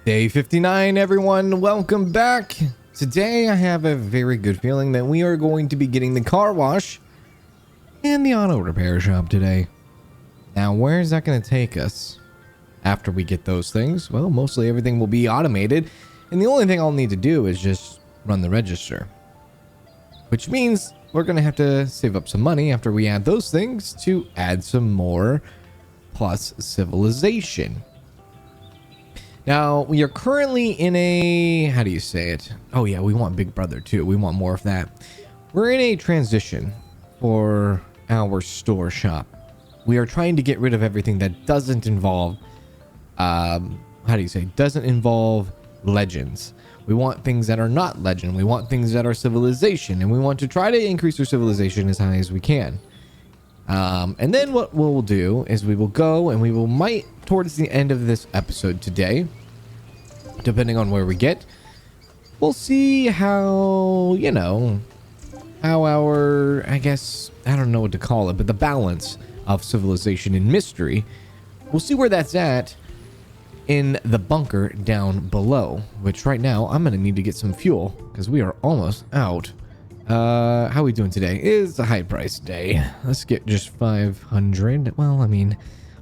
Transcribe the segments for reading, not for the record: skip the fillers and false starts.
Day 59, everyone. Welcome back. Today, I have a very good feeling that we are going to be getting the car wash and the auto repair shop today. Now, where is that going to take us after we get those things? Well, mostly everything will be automated, and the only thing I'll need to do is just run the register, which means we're going to have to save up some money after we add those things to add some more plus civilization. Now, we are currently in a... how do you say it? Oh, yeah, we want Big Brother, too. We want more of that. We're in a transition for our store shop. We are trying to get rid of everything that doesn't involve... how do you say? Doesn't involve legends. We want things that are not legend. We want things that are civilization. And we want to try to increase our civilization as high as we can. And then what we'll do is we will go and we will might towards the end of this episode today, depending on where we get, we'll see how, you know, how our, I guess, I don't know what to call it, but the balance of civilization and mystery, we'll see where that's at in the bunker down below, which right now I'm going to need to get some fuel because we are almost out. How are we doing today? It's a high price day. Let's get just 500. Well, I mean,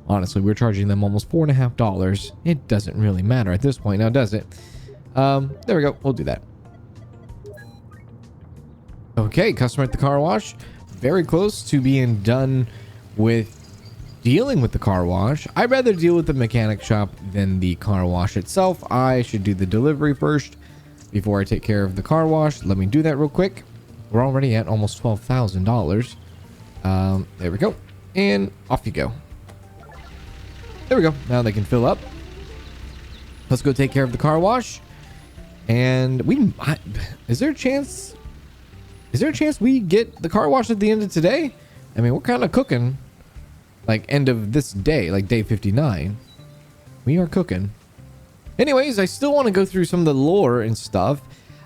honestly, we're charging them almost $4.50. It doesn't really matter at this point now, does it? There we go. We'll do that. Okay, customer at the car wash. Very close to being done with dealing with the car wash. I'd rather deal with the mechanic shop than the car wash itself. I should do the delivery first before I take care of the car wash. Let me do that real quick. We're already at almost $12,000. There we go. And off you go. There we go. Now they can fill up. Let's go take care of the car wash. And is there a chance we get the car wash at the end of today? I mean, we're kind of cooking. Like end of this day, like day 59. We are cooking. Anyways, I still want to go through some of the lore and stuff.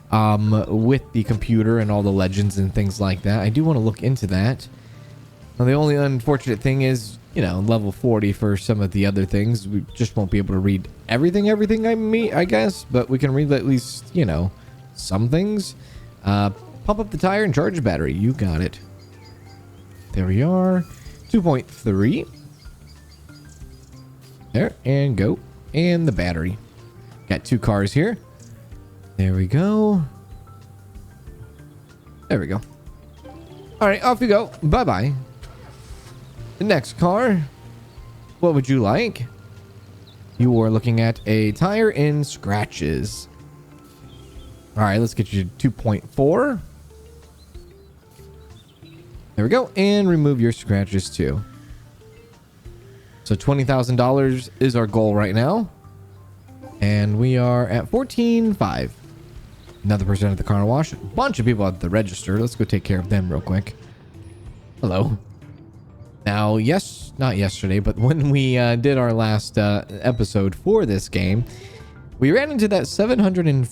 With the computer and all the legends and things like that. I do want to look into that. Now, the only unfortunate thing is, you know, level 40 for some of the other things. We just won't be able to read everything I guess, but we can read at least, you know, some things. Pump up the tire and charge the battery. You got it. There we are. 2.3. There, and go. And the battery. Got two cars here. There we go. There we go. All right, off you go. Bye-bye. The next car. What would you like? You are looking at a tire and scratches. All right, let's get you to 2.4. There we go. And remove your scratches too. So $20,000 is our goal right now. And we are at 14.5. Another person at the car wash. A bunch of people at the register. Let's go take care of them real quick. Hello. Now, yes, not yesterday, but when we did our last episode for this game, we ran into that $750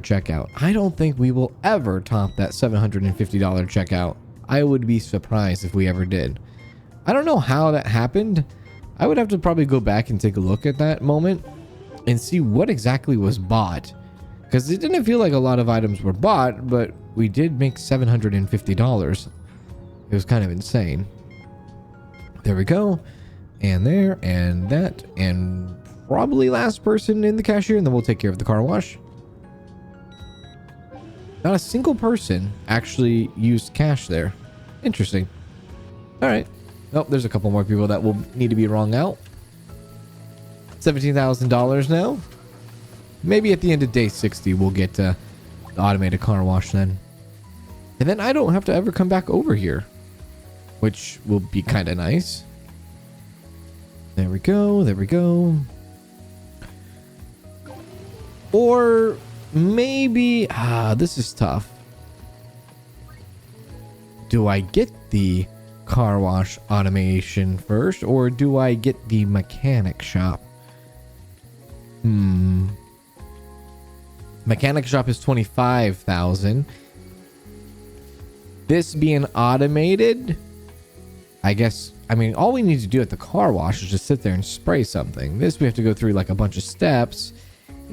checkout. I don't think we will ever top that $750 checkout. I would be surprised if we ever did. I don't know how that happened. I would have to probably go back and take a look at that moment and see what exactly was bought. Because it didn't feel like a lot of items were bought, but we did make $750. It was kind of insane. There we go. And there, and that, and probably last person in the cashier, and then we'll take care of the car wash. Not a single person actually used cash there. Interesting. All right. Oh, there's a couple more people that will need to be wrung out. $17,000 now. Maybe at the end of day 60, we'll get the automated car wash then. And then I don't have to ever come back over here, which will be kind of nice. There we go. There we go. Or maybe... this is tough. Do I get the car wash automation first, or do I get the mechanic shop? Mechanic shop is 25,000. This being automated, I guess, I mean, all we need to do at the car wash is just sit there and spray something. This we have to go through like a bunch of steps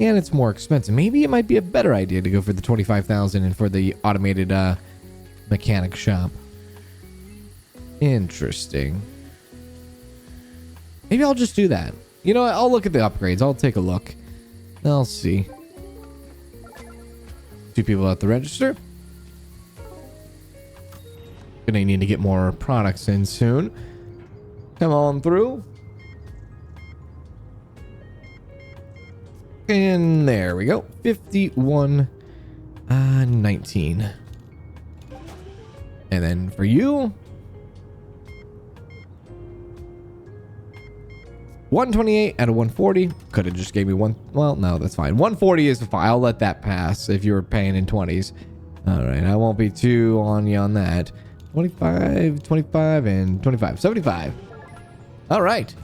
And it's more expensive. Maybe it might be a better idea to go for the 25,000 and for the automated mechanic shop. Interesting. Maybe I'll just do that. You know what? I'll look at the upgrades. I'll take a look. I'll see. 2 people at the register. Gonna need to get more products in soon. Come on through. And there we go. 51.19. And then for you, 128 out of 140. Could have just gave me one. Well, no, that's fine. 140 is fine. I'll let that pass if you were paying in 20s. All right, I won't be too on you on that. 25, 25, and 25. 75. All right.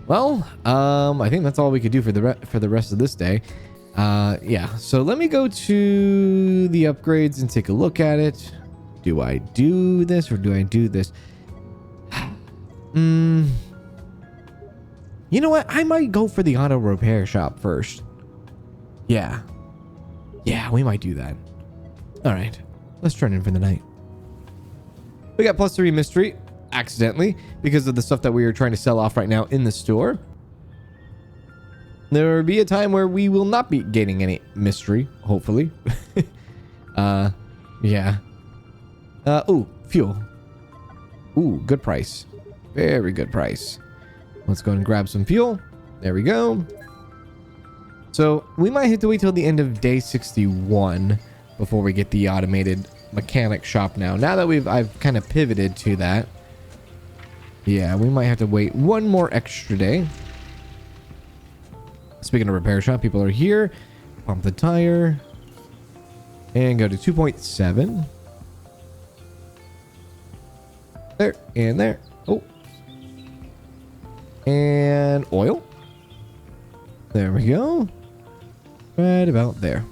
Well, I think that's all we could do for the rest of this day. Yeah. So let me go to the upgrades and take a look at it. Do I do this or do I do this? You know what? I might go for the auto repair shop first. Yeah. Yeah, we might do that. All right. Let's turn in for the night. We got +3 mystery. Accidentally, because of the stuff that we are trying to sell off right now in the store. There will be a time where we will not be gaining any mystery, hopefully. Yeah. Ooh, fuel. Ooh, good price. Very good price. Let's go and grab some fuel. There we go. So we might have to wait till the end of day 61 before we get the automated mechanic shop now. Now that I've kind of pivoted to that. Yeah, we might have to wait one more extra day. Speaking of repair shop, people are here. Pump the tire. And go to 2.7. There and there. Oh. And oil. There we go. Right about there.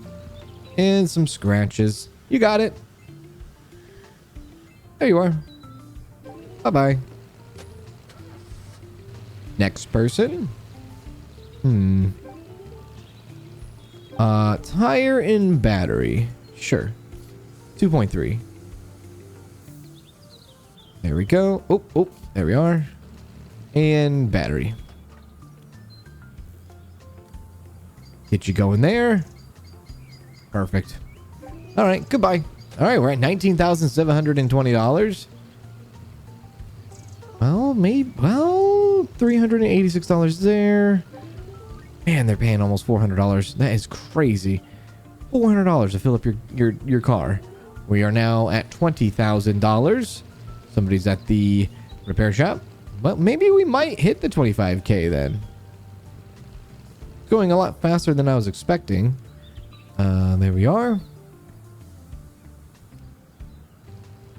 And some scratches. You got it. There you are. Bye-bye. Next person. Tire and battery. Sure. 2.3. There we go. Oh, there we are. And battery. Get you going there. Perfect. All right, goodbye. All right, we're at $19,720. Well, maybe, $386 there. Man, they're paying almost $400. That is crazy. $400 to fill up your car. We are now at $20,000. Somebody's at the repair shop. Well, maybe we might hit the 25K then. Going a lot faster than I was expecting. There we are.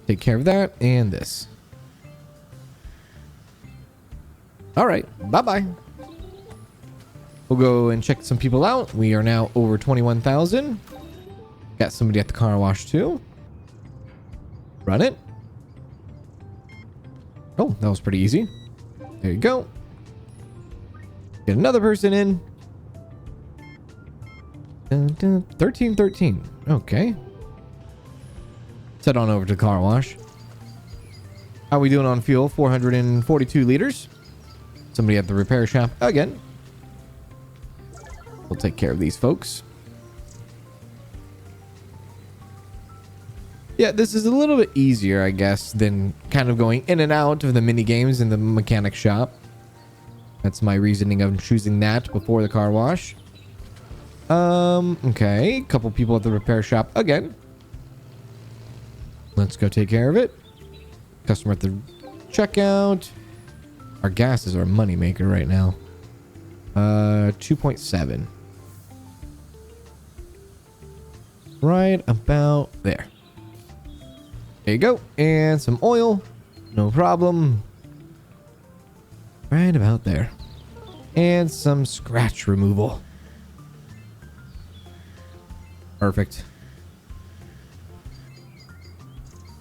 Take care of that and this. All right, bye-bye. We'll go and check some people out. We are now over 21,000. Got somebody at the car wash too. Run it. Oh, that was pretty easy. There you go. Get another person in. 1313. Okay. Head on over to the car wash. How are we doing on fuel? 442 liters. Somebody at the repair shop again. We'll take care of these folks. Yeah, this is a little bit easier, I guess, than kind of going in and out of the mini games in the mechanic shop. That's my reasoning of choosing that before the car wash. Okay. Couple people at the repair shop again. Let's go take care of it. Customer at the checkout. Our gas is our money maker right now. 2.7. Right about there. There you go. And some oil. No problem. Right about there. And some scratch removal. Perfect.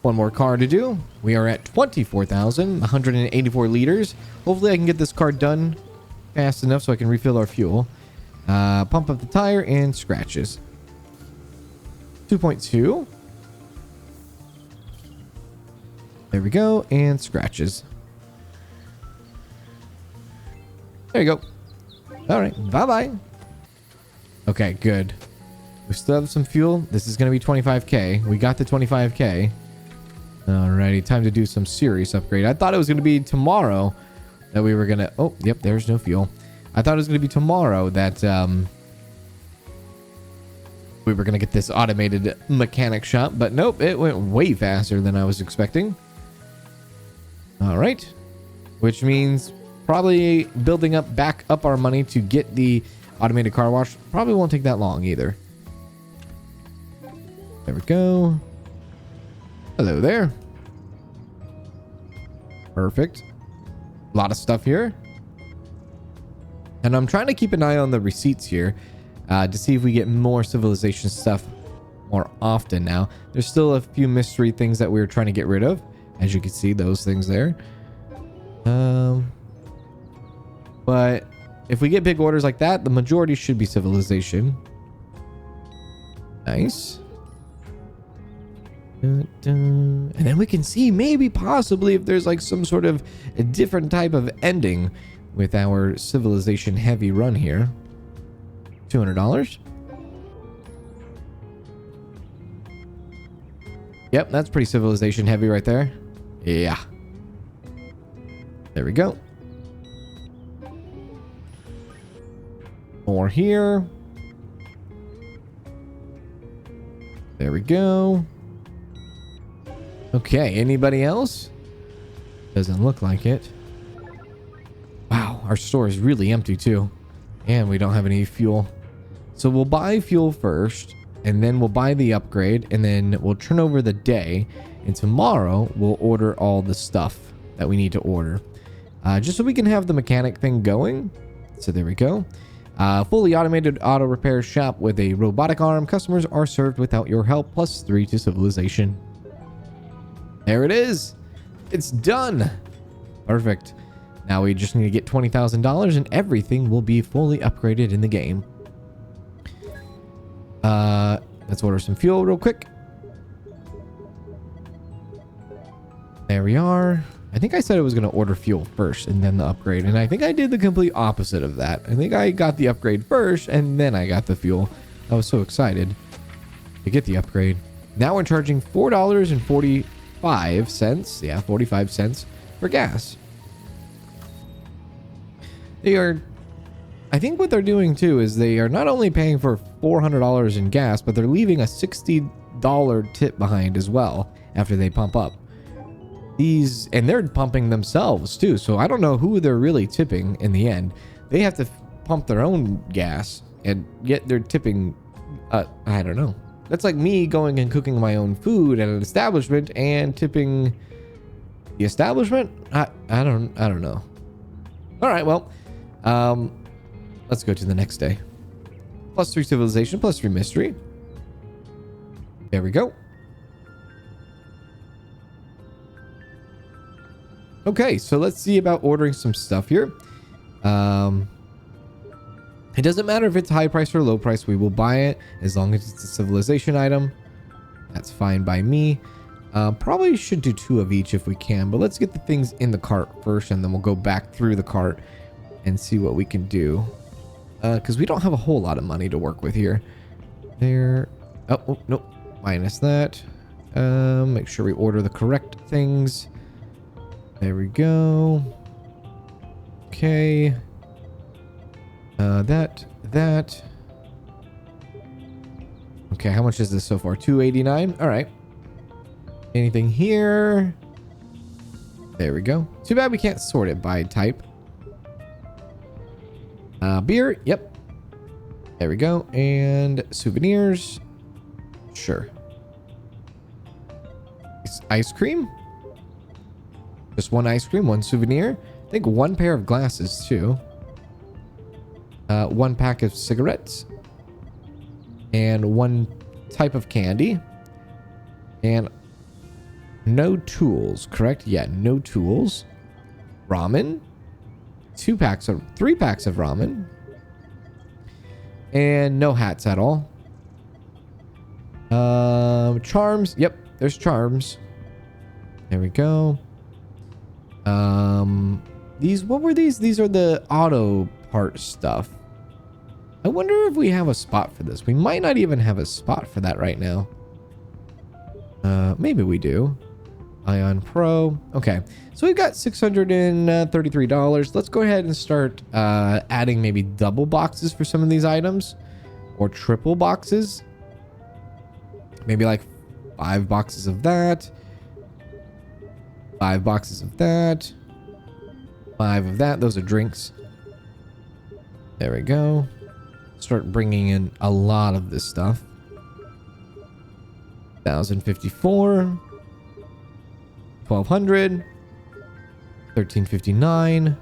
One more car to do. We are at 24,184 liters. Hopefully I can get this car done fast enough so I can refill our fuel. Pump up the tire and scratches. 2.2. There we go. And scratches. There you go. All right. Bye-bye. Okay, good. We still have some fuel. This is going to be 25K. We got the 25K. Alrighty, time to do some serious upgrade. I thought it was going to be tomorrow that we were going to... Oh, yep, there's no fuel. I thought it was going to be tomorrow that we were going to get this automated mechanic shop. But nope, it went way faster than I was expecting. Alright. Which means probably building back up our money to get the automated car wash probably won't take that long either. There we go. Hello there. Perfect. A lot of stuff here. And I'm trying to keep an eye on the receipts here to see if we get more civilization stuff more often now. There's still a few mystery things that we were trying to get rid of. As you can see, those things there. But if we get big orders like that, the majority should be civilization. Nice. And then we can see maybe possibly if there's like some sort of a different type of ending with our civilization heavy run here. $200. Yep, that's pretty civilization heavy right there. Yeah. There we go. More here. There we go. Okay, anybody else? Doesn't look like it. Wow, our store is really empty too. And we don't have any fuel. So we'll buy fuel first, and then we'll buy the upgrade, and then we'll turn over the day. And tomorrow, we'll order all the stuff that we need to order. Just so we can have the mechanic thing going. So there we go. Fully automated auto repair shop with a robotic arm. Customers are served without your help, +3 to civilization. There it is. It's done. Perfect. Now we just need to get $20,000 and everything will be fully upgraded in the game. Let's order some fuel real quick. There we are. I think I said I was going to order fuel first and then the upgrade. And I think I did the complete opposite of that. I think I got the upgrade first and then I got the fuel. I was so excited to get the upgrade. Now we're charging $4.45. Yeah, 45 cents for gas. They are... I think what they're doing too is they are not only paying for $400 in gas, but they're leaving a $60 tip behind as well after they pump up. And they're pumping themselves too, so I don't know who they're really tipping in the end. They have to pump their own gas and get their tipping. I don't know. That's like me going and cooking my own food at an establishment and tipping the establishment. I don't know. All right, well, let's go to the next day. +3 civilization, +3 mystery. There we go. Okay, so let's see about ordering some stuff here. It doesn't matter if it's high price or low price. We will buy it as long as it's a civilization item. That's fine by me. Probably should do 2 of each if we can, but let's get the things in the cart first and then we'll go back through the cart and see what we can do. Because we don't have a whole lot of money to work with here. There. Oh, nope. Minus that. Make sure we order the correct things. There we go. Okay. That. Okay, how much is this so far? $2.89. All right. Anything here? There we go. Too bad we can't sort it by type. Beer. Yep. There we go. And souvenirs. Sure. Ice cream. Just 1 ice cream, 1 souvenir. I think 1 pair of glasses too. 1 pack of cigarettes. And 1 type of candy. And no tools, correct? Yeah, no tools. Ramen. 3 packs of ramen. And no hats at all. Charms. Yep, there's charms. There we go. These, what were these? These are the auto part stuff. I wonder if we have a spot for this. We might not even have a spot for that right now. Maybe we do. Ion Pro. Okay, so we've got $633. Let's go ahead and start adding maybe double boxes for some of these items, or triple boxes. Maybe like 5 boxes of that, 5 boxes of that, 5 of that. Those are drinks. There we go. Start bringing in a lot of this stuff. 1,054. 1,200. 1,359.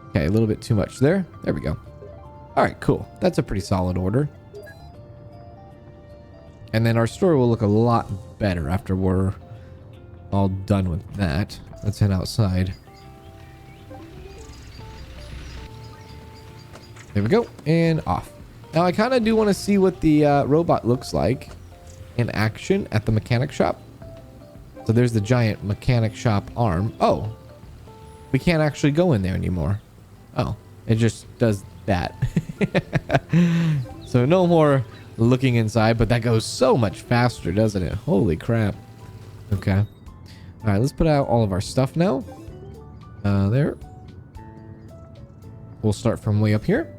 Okay, a little bit too much there. There we go. All right, cool. That's a pretty solid order. And then our store will look a lot better after we're all done with that. Let's head outside. There we go. And off. Now, I kind of do want to see what the robot looks like in action at the mechanic shop. So there's the giant mechanic shop arm. Oh, we can't actually go in there anymore. Oh, it just does that. So no more looking inside, but that goes so much faster, doesn't it? Holy crap. Okay. All right, let's put out all of our stuff now. There. We'll start from way up here.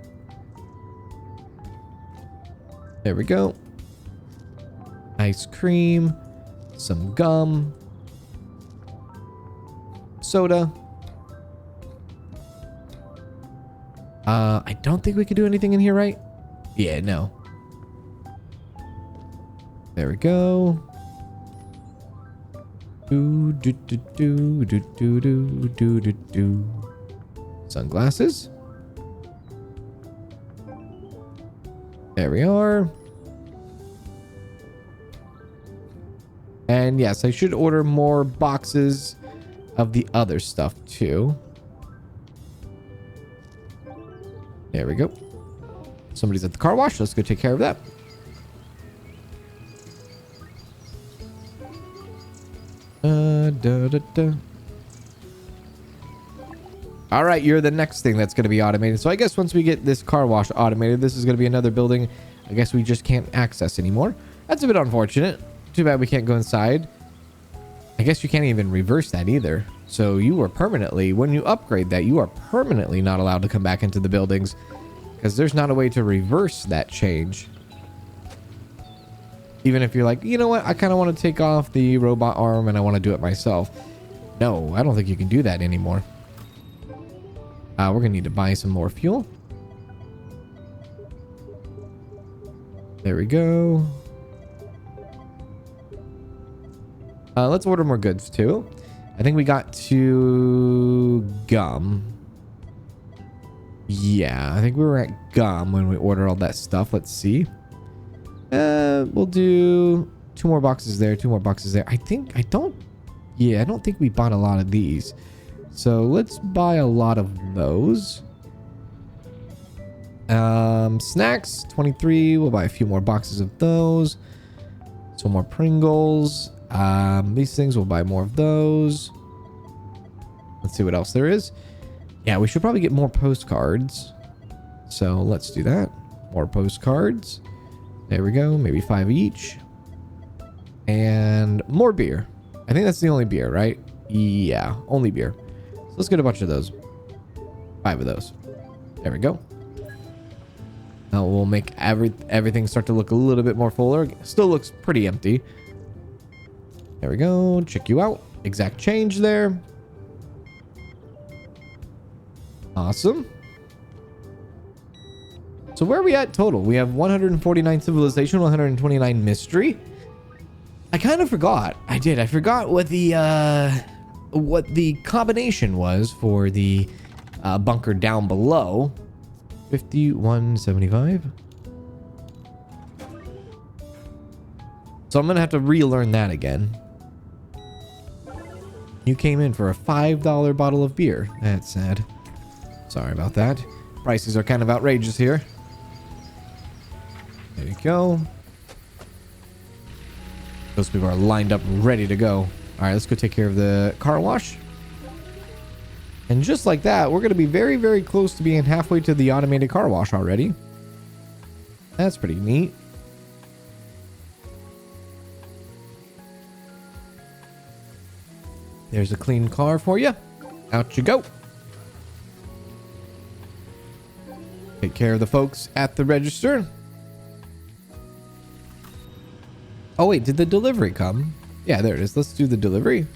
There we go. Ice cream, some gum, soda. I don't think we could do anything in here, right? Yeah, no. There we go. Do do do do do do do do do do. Sunglasses. There we are. And yes, I should order more boxes of the other stuff too. There we go. Somebody's at the car wash. Let's go take care of that. All right, you're the next thing that's going to be automated. So I guess once we get this car wash automated, this is going to be another building I guess we just can't access anymore. That's a bit unfortunate. Too bad we can't go inside. I guess you can't even reverse that either. So you are permanently, when you upgrade that, you are permanently not allowed to come back into the buildings because there's not a way to reverse that change. Even if you're like, you know what, I kind of want to take off the robot arm and I want to do it myself. No, I don't think you can do that anymore. We're going to need to buy some more fuel. There we go. Let's order more goods too. I think we got to gum. Yeah, I think we were at gum when we ordered all that stuff. Let's see. We'll do 2 more boxes there, 2 more boxes there. I don't think we bought a lot of these. So let's buy a lot of those. Snacks, 23. We'll buy a few more boxes of those. Some more Pringles. These things, we'll buy more of those. Let's see what else there is. Yeah, we should probably get more postcards. So let's do that. More postcards. There we go. Maybe 5 each. And more beer. I think that's the only beer, right? Yeah, only beer. So let's get a bunch of those. 5 of those. There we go. Now we'll make everything start to look a little bit more fuller. Still looks pretty empty. There we go. Check you out. Exact change there. Awesome. So where are we at total? We have 149 civilization, 129 mystery. I kind of forgot. I forgot what the combination was for the bunker down below. 5175. So I'm gonna have to relearn that again. You came in for a $5 bottle of beer. That's sad. Sorry about that. Prices are kind of outrageous here. There you go. Those people are lined up, ready to go. All right, let's go take care of the car wash. And just like that, we're going to be very, very close to being halfway to the automated car wash already. That's pretty neat. There's a clean car for you. Out you go. Take care of the folks at the register. Oh, wait, did the delivery come? Yeah, there it is. Let's do the delivery.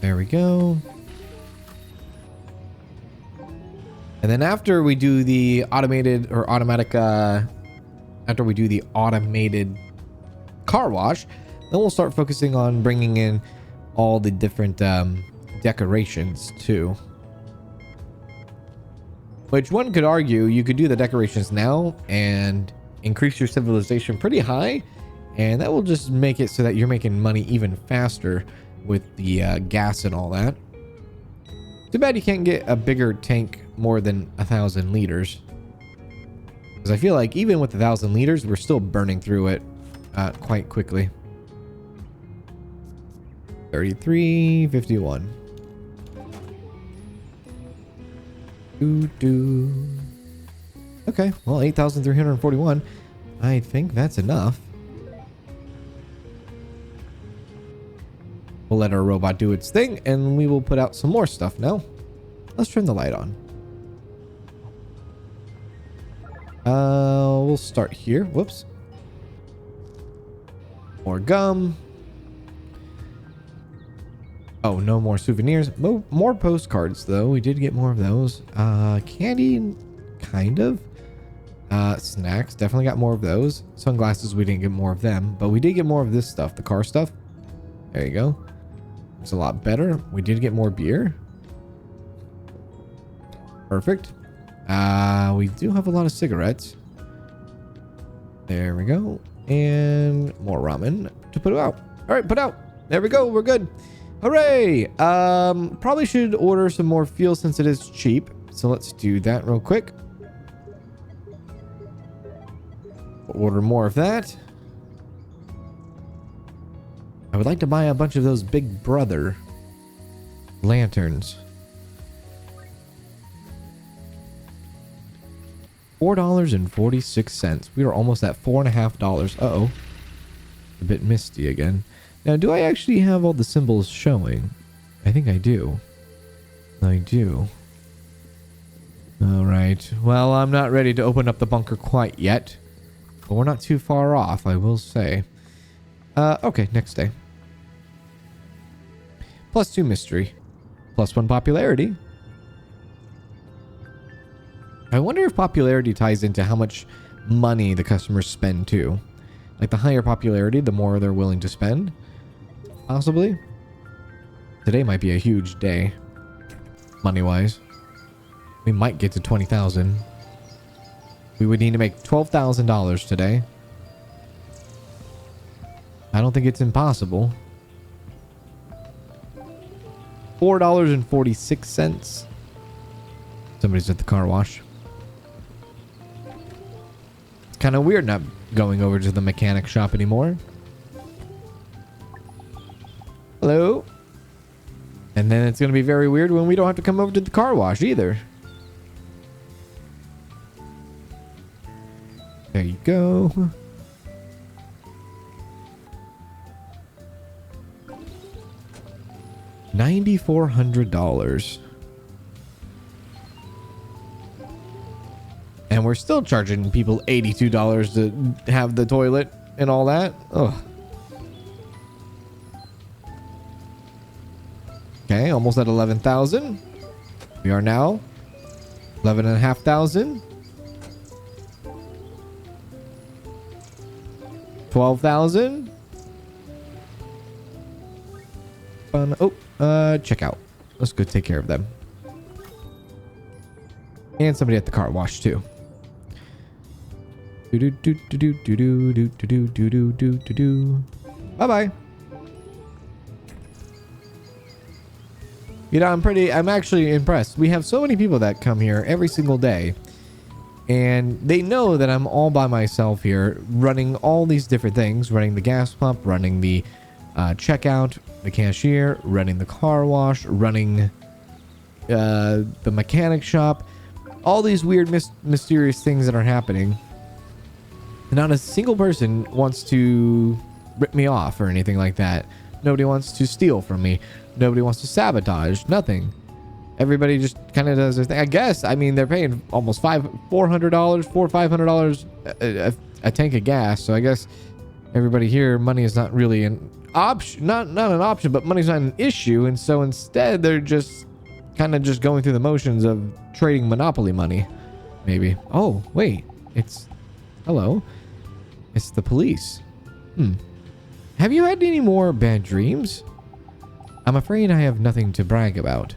There we go. And then after we do the automated or automatic, after we do the automated car wash, then we'll start focusing on bringing in all the different decorations too. Which one could argue you could do the decorations now and increase your civilization pretty high, and that will just make it so that you're making money even faster with the gas and all that. Too bad you can't get a bigger tank more than 1,000 liters, because I feel like even with 1,000 liters we're still burning through it quite quickly. 33.51. Okay, well, 8,341. I think that's enough. We'll let our robot do its thing, and we will put out some more stuff now. Let's turn the light on. We'll start here. Whoops. More gum. Oh, no more souvenirs. More postcards, though. We did get more of those. Candy, kind of. Snacks, definitely got more of those. Sunglasses, we didn't get more of them, but we did get more of this stuff, the car stuff. There you go. It's a lot better. We did get more beer. Perfect. We do have a lot of cigarettes. There we go. And more ramen to put out. All right, put out. There we go. We're good. Hooray. Probably should order some more fuel since it is cheap. So let's do that real quick. Order more of that. I would like to buy a bunch of those Big Brother lanterns. $4.46. We are almost at $4.50. Uh-oh. A bit misty again. Now, do I actually have all the symbols showing? I think I do. I do. All right. Well, I'm not ready to open up the bunker quite yet, but we're not too far off, I will say. Okay, next day. +2 mystery. +1 popularity. I wonder if popularity ties into how much money the customers spend too. Like the higher popularity, the more they're willing to spend. Possibly. Today might be a huge day. Money-wise. We might get to 20,000. We would need to make $12,000 today. I don't think it's impossible. $4.46. Somebody's at the car wash. It's kind of weird not going over to the mechanic shop anymore. Hello. And then it's going to be very weird when we don't have to come over to the car wash either. There you go. $9,400. And we're still charging people $82 to have the toilet and all that. Ugh. Okay, almost at 11,000. We are now 11,500. 12,000. Oh, checkout. Let's go take care of them. And somebody at the car wash too. Bye bye. You know, I'm actually impressed. We have so many people that come here every single day. And they know that I'm all by myself here, running all these different things, running the gas pump, running the checkout, the cashier, running the car wash, running the mechanic shop, all these weird, mysterious things that are happening. And not a single person wants to rip me off or anything like that. Nobody wants to steal from me. Nobody wants to sabotage. Nothing. Everybody just kind of does their thing. I guess, I mean, they're paying almost $500 a tank of gas. So I guess everybody here, money is not really an option. Not an option, but money's not an issue. And so instead, they're just kind of just going through the motions of trading monopoly money. Maybe. Oh, wait. Hello. It's the police. Have you had any more bad dreams? I'm afraid I have nothing to brag about.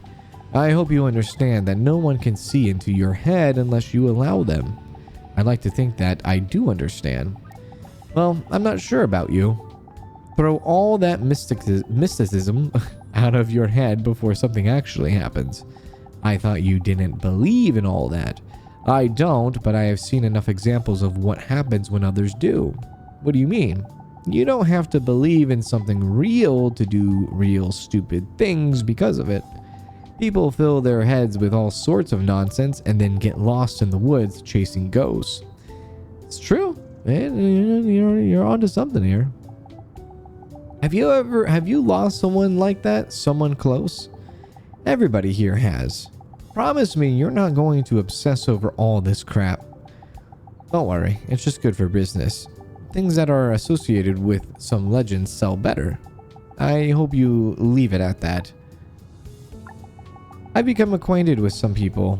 I hope you understand that no one can see into your head unless you allow them. I'd like to think that I do understand. Well, I'm not sure about you. Throw all that mysticism out of your head before something actually happens. I thought you didn't believe in all that. I don't, but I have seen enough examples of what happens when others do. What do you mean? You don't have to believe in something real to do real stupid things because of it. People fill their heads with all sorts of nonsense and then get lost in the woods chasing ghosts. It's true. Man, you're onto something here. Have you lost someone like that? Someone close? Everybody here has. Promise me you're not going to obsess over all this crap. Don't worry, it's just good for business. Things that are associated with some legends sell better. I hope you leave it at that. I've become acquainted with some people,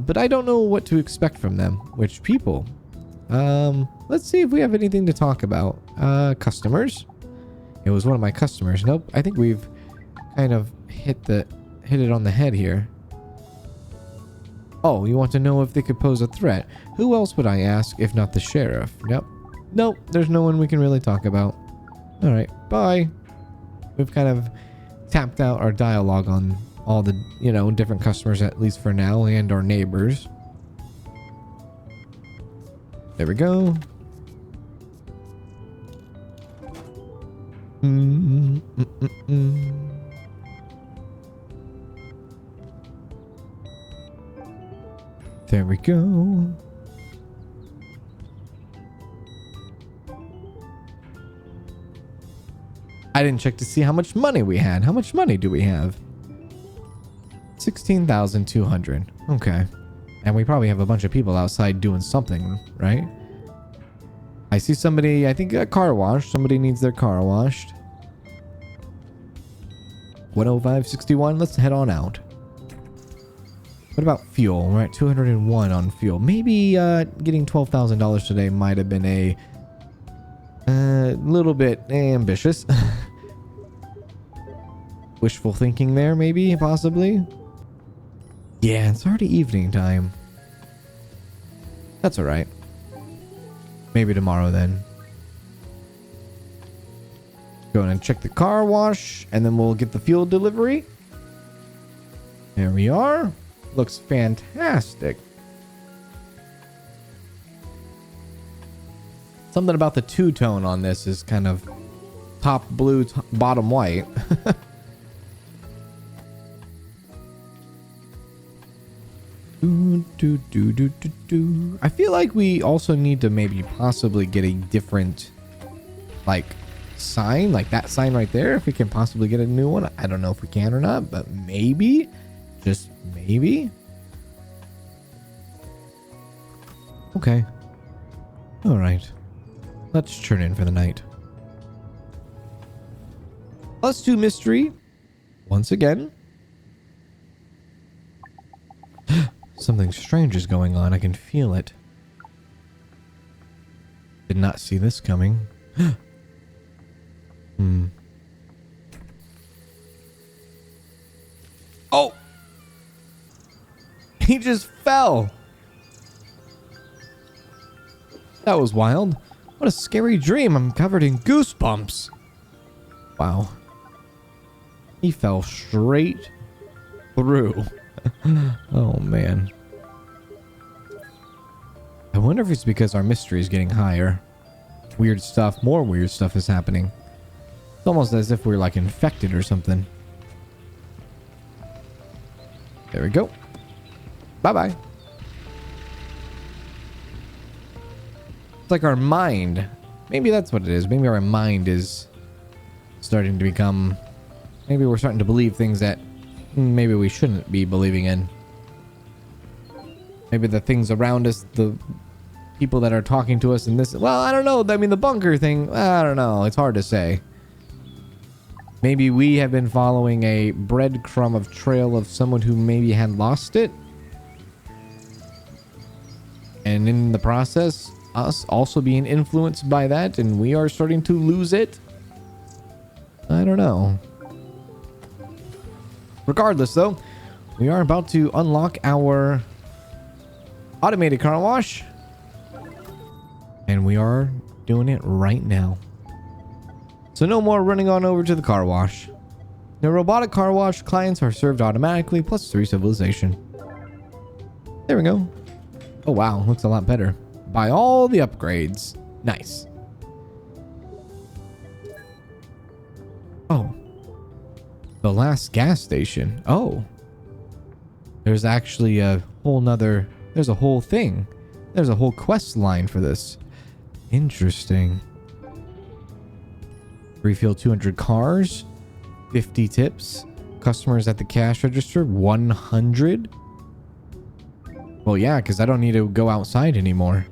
but I don't know what to expect from them. Which people? Let's see if we have anything to talk about. Customers. It was one of my customers. Nope. I think we've kind of hit it on the head here. Oh, you want to know if they could pose a threat? Who else would I ask if not the sheriff? Nope. There's no one we can really talk about. All right. Bye. We've kind of tapped out our dialogue on all the, different customers, at least for now, and our neighbors. There we go. There we go. I didn't check to see how much money we had. How much money do we have? 16,200. Okay. And we probably have a bunch of people outside doing something, right? I see somebody, I think a car wash. Somebody needs their car washed. 105.61. Let's head on out. What about fuel? We're at 201 on fuel. Maybe getting $12,000 today might have been a little bit ambitious. Wishful thinking there, maybe, possibly. Yeah, it's already evening time. That's alright. Maybe tomorrow then. Go and check the car wash, and then we'll get the fuel delivery. There we are. Looks fantastic. Something about the two-tone on this is kind of top blue, bottom white. I feel like we also need to maybe possibly get a different, sign, like that sign right there. If we can possibly get a new one. I don't know if we can or not, but maybe. Just maybe. Okay. All right. Let's turn in for the night. Let's do mystery once again. Something strange is going on. I can feel it. Did not see this coming. Oh! He just fell! That was wild. What a scary dream. I'm covered in goosebumps. Wow. He fell straight through. Oh, man. I wonder if it's because our mystery is getting higher. Weird stuff, more weird stuff is happening. It's almost as if we're like infected or something. There we go. Bye-bye. It's like our mind. Maybe that's what it is. Maybe our mind is starting to become... Maybe we're starting to believe things that maybe we shouldn't be believing in. Maybe the things around us, the people that are talking to us in this... Well, I don't know. I mean, the bunker thing, I don't know. It's hard to say. Maybe we have been following a breadcrumb of trail of someone who maybe had lost it. And in the process, us also being influenced by that, and we are starting to lose it. I don't know. Regardless, though, we are about to unlock our automated car wash. And we are doing it right now. So no more running on over to the car wash. The robotic car wash clients are served automatically, plus 3 civilization. There we go. Oh wow, looks a lot better. Buy all the upgrades. Nice. Oh. The last gas station. Oh. There's actually a whole nother... There's a whole thing. There's a whole quest line for this. Interesting. Refill 200 cars. 50 tips. Customers at the cash register. 100. Well, yeah, because I don't need to go outside anymore.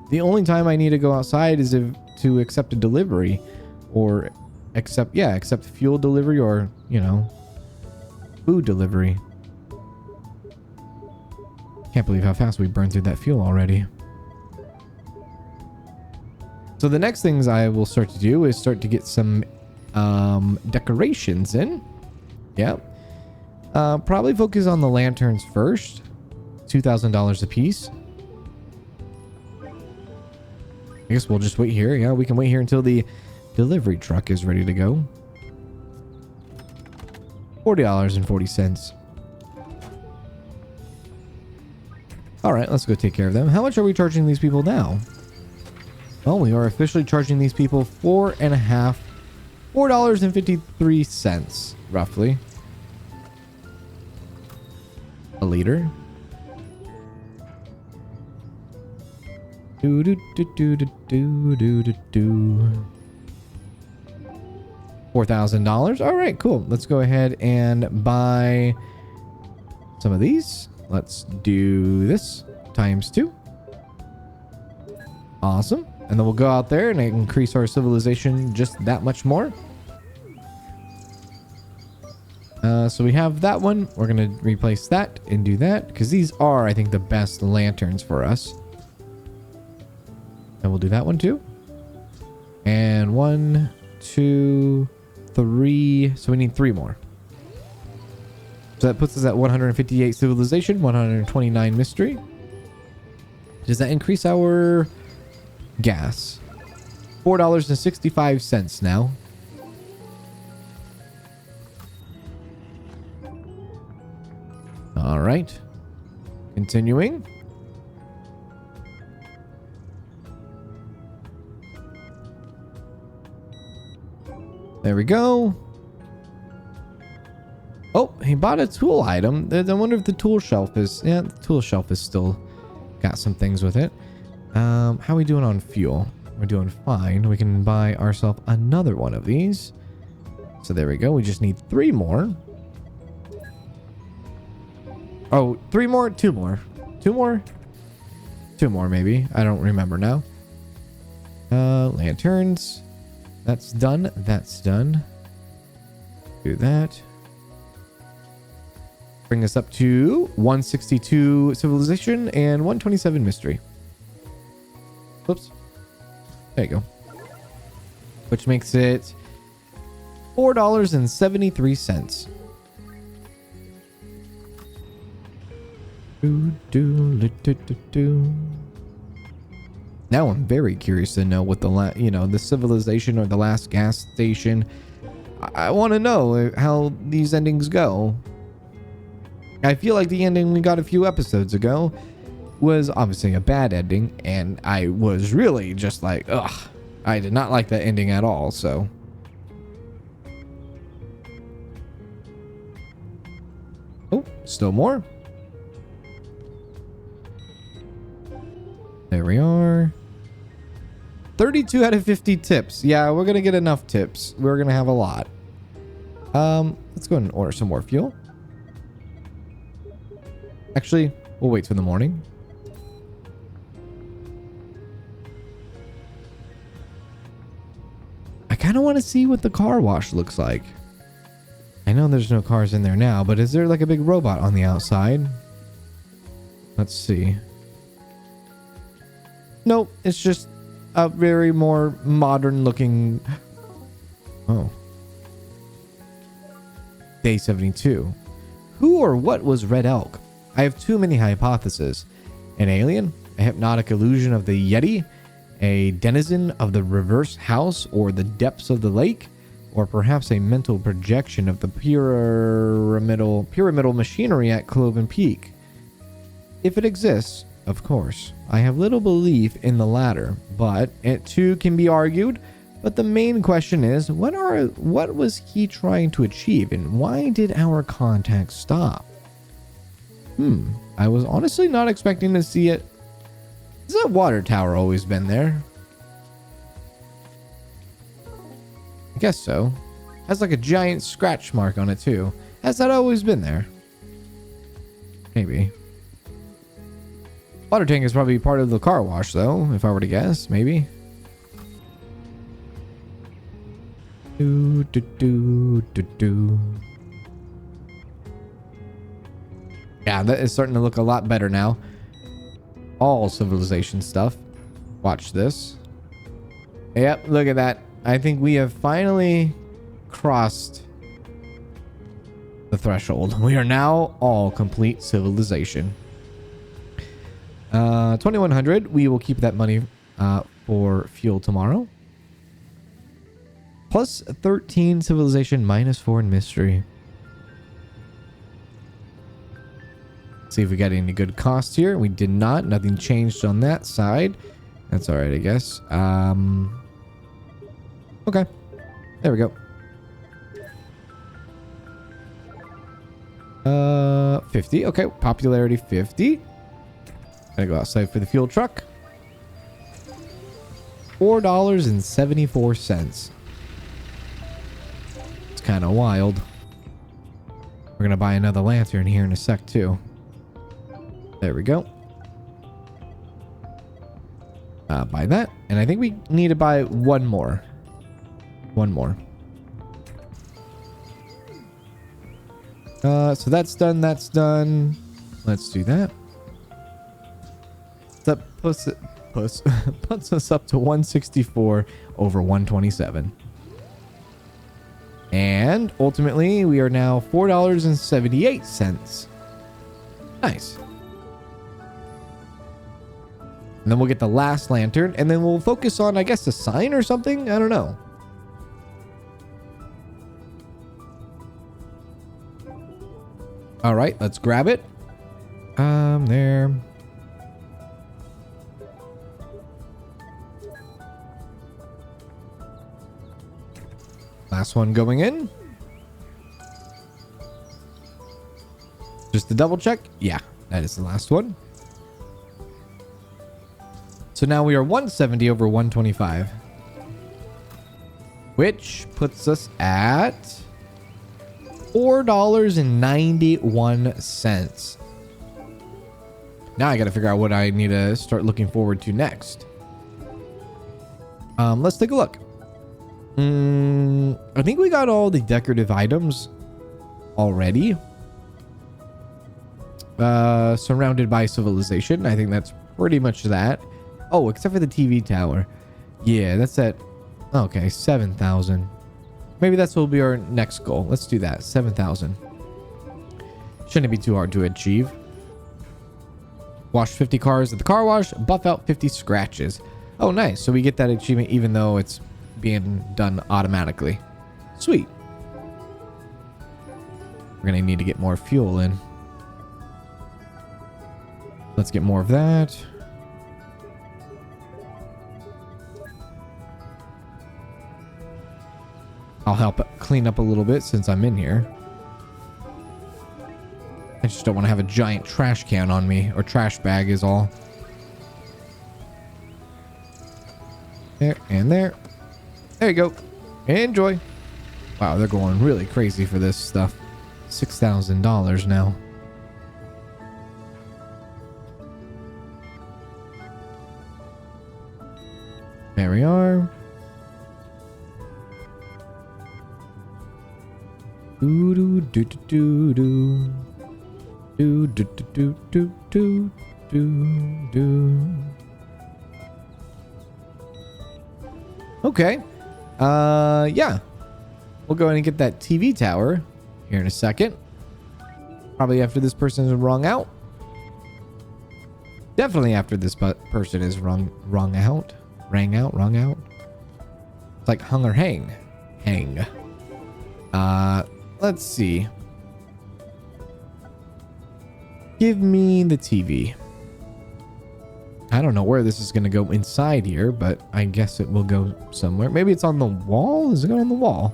The only time I need to go outside is if to accept a delivery. Or accept fuel delivery or, you know, food delivery. Can't believe how fast we burned through that fuel already. So the next things I will start to do is start to get some decorations in. Yeah. Probably focus on the lanterns first. $2,000 a piece. I guess we'll just wait here. Yeah, we can wait here until the delivery truck is ready to go. $40.40. All right, let's go take care of them. How much are we charging these people now? Well, we are officially charging these people $4.53, roughly. A liter. Do do do do do do do do do. $4,000. All right, cool. Let's go ahead and buy some of these. Let's do this times 2. Awesome. And then we'll go out there and increase our civilization just that much more. So we have that one. We're going to replace that and do that because these are, I think, the best lanterns for us. And we'll do that one too. And 1, 2, 3. So we need 3 more. So that puts us at 158 civilization, 129 mystery. Does that increase our gas? $4.65 now. All right. Continuing. There we go. Oh, he bought a tool item. I wonder if the tool shelf is... Yeah, the tool shelf is still got some things with it. How are we doing on fuel? We're doing fine. We can buy ourselves another one of these. So there we go. We just need 3 more. Oh, 3 more? 2 more. 2 more? 2 more, maybe. I don't remember now. Lanterns. That's done. That's done. Do that. Bring us up to 162 civilization and 127 mystery. Whoops. There you go. Which makes it $4.73. Now I'm very curious to know what the civilization or the last gas station. I want to know how these endings go. I feel like the ending we got a few episodes ago was obviously a bad ending, and I was really just like, ugh, I did not like that ending at all. So oh, still more. There we are. 32 out of 50 tips. Yeah, we're gonna get enough tips. We're gonna have a lot. Let's go and order some more fuel. Actually, we'll wait till the morning. I kind of want to see what the car wash looks like. I know there's no cars in there now, but is there like a big robot on the outside? Let's see. Nope, it's just a very more modern looking... Oh. Day 72. Who or what was Red Elk? I have too many hypotheses. An alien? A hypnotic illusion of the Yeti? A denizen of the reverse house or the depths of the lake? Or perhaps a mental projection of the pyramidal machinery at Cloven Peak? If it exists, of course, I have little belief in the latter, but it too can be argued. But the main question is, what was he trying to achieve, and why did our contact stop? I was honestly not expecting to see it. Has that water tower always been there? I guess so. Has like a giant scratch mark on it too. Has that always been there? Maybe. Water tank is probably part of the car wash though, if I were to guess. Maybe. Yeah, that is starting to look a lot better now. All civilization stuff. Watch this. Yep, look at that. I think we have finally crossed the threshold. We are now all complete civilization. 2100. We will keep that money for fuel tomorrow. Plus 13 civilization, minus 4 in mystery. See if we got any good costs here. We did not. Nothing changed on that side. That's all right, I guess. Okay. There we go. 50. Okay. Popularity 50. Gotta go outside for the fuel truck. $4.74. It's kind of wild. We're gonna buy another lantern here in a sec too. There we go. Buy that. And I think we need to buy one more. One more. So that's done. That's done. Let's do that. That puts us up to 164 over 127. And ultimately, we are now $4.78. Nice. And then we'll get the last lantern, and then we'll focus on, I guess, a sign or something. I don't know. All right, let's grab it. There. Last one going in. Just to double check. Yeah, that is the last one. So now we are 170 over 125. Which puts us at $4.91. Now I got to figure out what I need to start looking forward to next. Let's take a look. I think we got all the decorative items already. Surrounded by civilization. I think that's pretty much that. Oh, except for the TV tower. Yeah, that's at... Okay, 7,000. Maybe that's what will be our next goal. Let's do that. 7,000. Shouldn't be too hard to achieve. Wash 50 cars at the car wash. Buff out 50 scratches. Oh, nice. So we get that achievement even though it's being done automatically. Sweet. We're going to need to get more fuel in. Let's get more of that. I'll help clean up a little bit since I'm in here. I just don't want to have a giant trash can on me, or trash bag is all. There and there. There you go. Enjoy. Wow, they're going really crazy for this stuff. $6,000 now. There we are. Do do do do do do do do do do do do do. Okay. Yeah. We'll go ahead and get that TV tower here in a second. Probably after this person is rung out. Definitely after this person is rung out. Rang out. It's like hung or hang. Hang. Let's see. Give me the TV. I don't know where this is going to go inside here, but I guess it will go somewhere. Maybe it's on the wall? Is it going on the wall?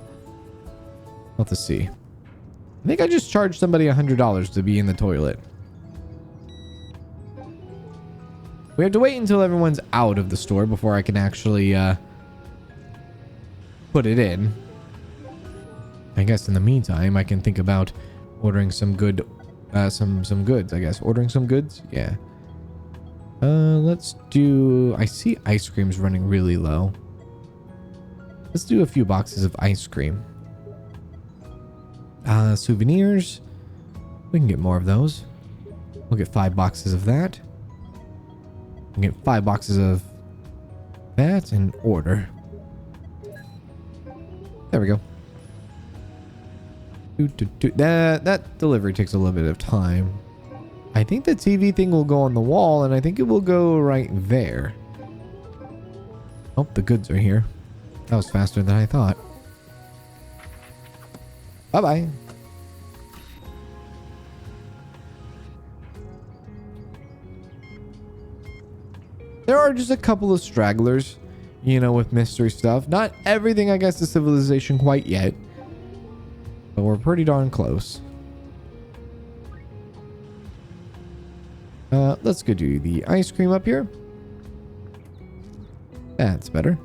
We'll have to see. I think I just charged somebody $100 to be in the toilet. We have to wait until everyone's out of the store before I can actually put it in. I guess in the meantime, I can think about ordering some good, some goods, I guess. Ordering some goods? Yeah. Let's do... I see ice cream's running really low. Let's do a few boxes of ice cream. Souvenirs. We can get more of those. We'll get 5 boxes of that. We'll get 5 boxes of that and order. There we go. That delivery takes a little bit of time. I think the TV thing will go on the wall, and I think it will go right there. Oh, the goods are here. That was faster than I thought. Bye-bye. There are just a couple of stragglers, you know, with mystery stuff. Not everything, I guess, is civilization quite yet. But we're pretty darn close. Let's go do the ice cream up here. That's better.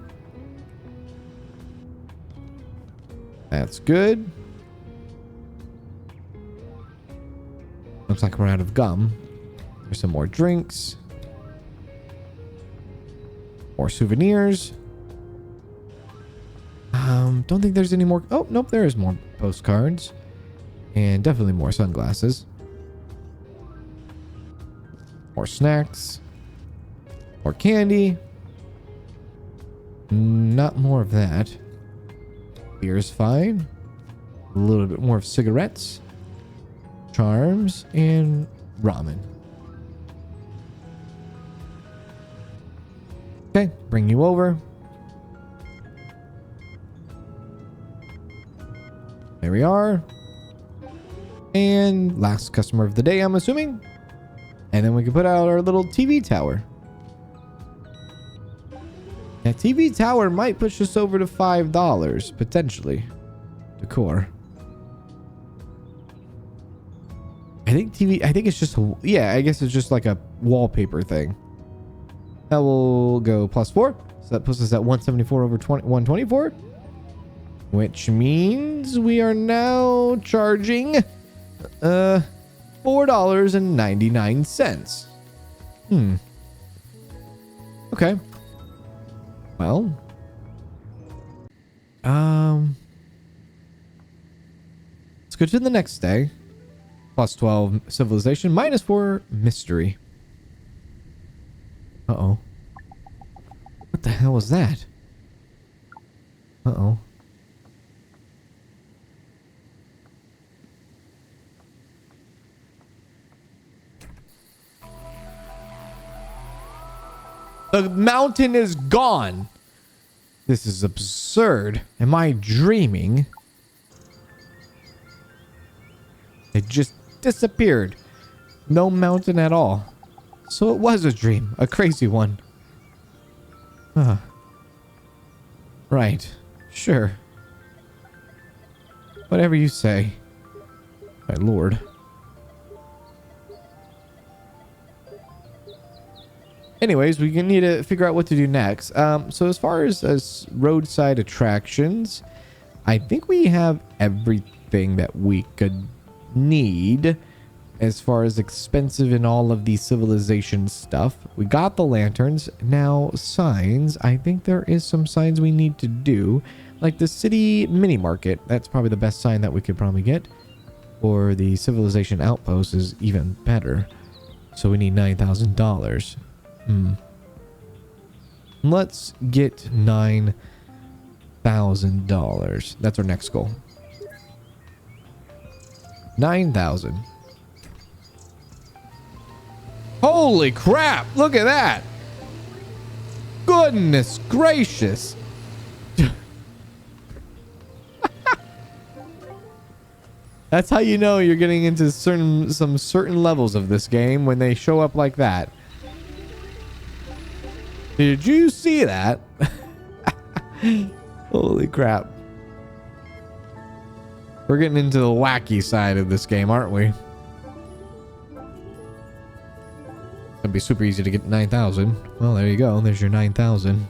That's good. Looks like we're out of gum. There's some more drinks. More souvenirs. Don't think there's any more. Oh, nope, there is more postcards. And definitely more sunglasses. More snacks. More candy. Not more of that. Beer's fine. A little bit more of cigarettes. Charms. And ramen. Okay, bring you over. There we are. And last customer of the day, I'm assuming. And then we can put out our little TV tower. That TV tower might push us over to $5, potentially. Decor. I think it's just, yeah, I guess it's just like a wallpaper thing. That will go +4. So that puts us at 174 over 124. Which means we are now charging $4.99. Okay. Well. Let's go to the next day. +12 civilization, -4 mystery. Uh-oh. What the hell was that? Uh-oh. The mountain is gone. This is absurd. Am I dreaming? It just disappeared. No mountain at all. So it was a dream. A crazy one. Huh. Right. Sure. Whatever you say. My lord. Anyways, we need to figure out what to do next. So as far as roadside attractions, I think we have everything that we could need as far as expensive and all of the civilization stuff. We got the lanterns. Now, signs. I think there is some signs we need to do. Like the city mini market. That's probably the best sign that we could probably get. Or the civilization outpost is even better. So we need $9,000. Let's get $9,000. That's our next goal. 9,000. Holy crap! Look at that! Goodness gracious! That's how you know you're getting into some certain levels of this game when they show up like that. Did you see that? Holy crap. We're getting into the wacky side of this game, aren't we? It'd be super easy to get 9,000. Well, there you go. There's your 9,000.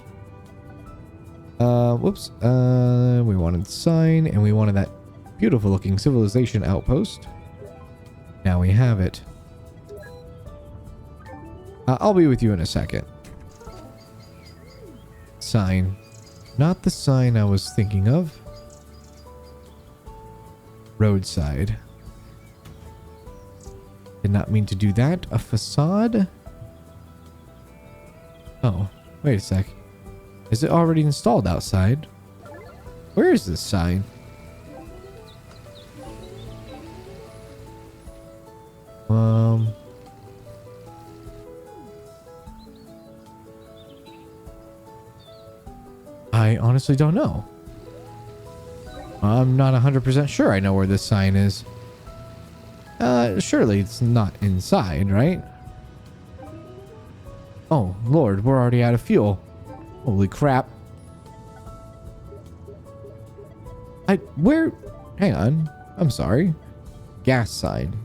Whoops. We wanted sign and we wanted that beautiful looking civilization outpost. Now we have it. I'll be with you in a second. Sign. Not the sign I was thinking of. Roadside. Did not mean to do that. A facade? Oh, wait a sec. Is it already installed outside? Where is this sign? I honestly don't know. I'm not 100% sure I know where this sign is. Surely it's not inside, right? Oh, Lord, we're already out of fuel. Holy crap. Hang on. I'm sorry. Gas sign.